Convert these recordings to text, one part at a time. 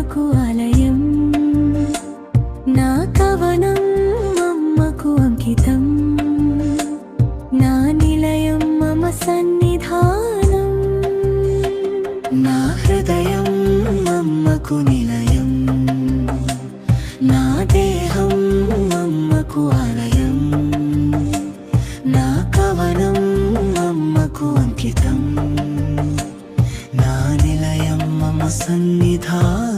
అమ్మకు ఆలయం. నా కవనం అమ్మకు అంకితం. నా నిలయం మమ సన్నిధానం. నా హృదయం అమ్మకు నిలయం. నా దేహం అమ్మకు ఆలయం. నా కవనం అమ్మకు అంకితం. నా నిలయం మమ సన్నిధానం.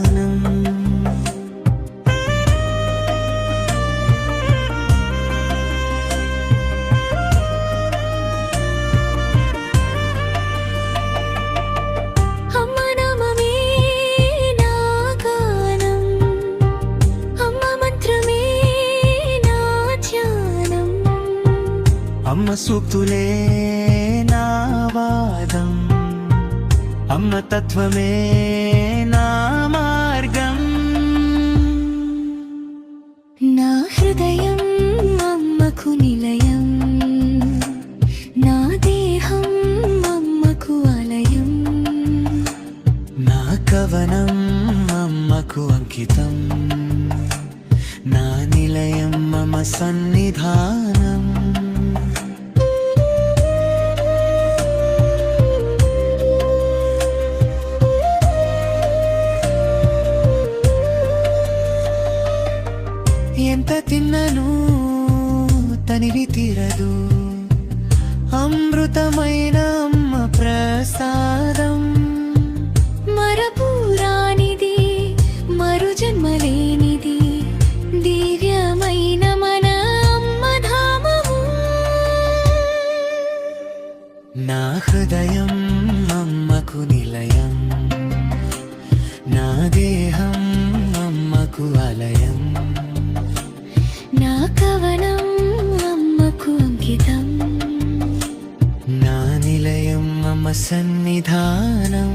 అమ్మ సూక్తులే నా వాదం. అమ్మ తత్వమే నా మార్గం. నా హృదయం అమ్మకు నిలయం. నా దేహం అమ్మకు ఆలయం. నా కవనం అమ్మకు అంకితం. నా నిలయం మమ సన్నిధానం. ఎంత తిన్నను తనివి తీరదు అమృతమైన అమ్మ ప్రసాదం. మరపురానిది మరు జన్మలేనిది దివ్యమైన మన అమ్మ ధామము. నా హృదయం అమ్మకు నిలయం. నా దేహం అమ్మకు ఆలయం. నా కవనం అమ్మకు అంకితం. నా నిలయం మమ సన్నిధానం.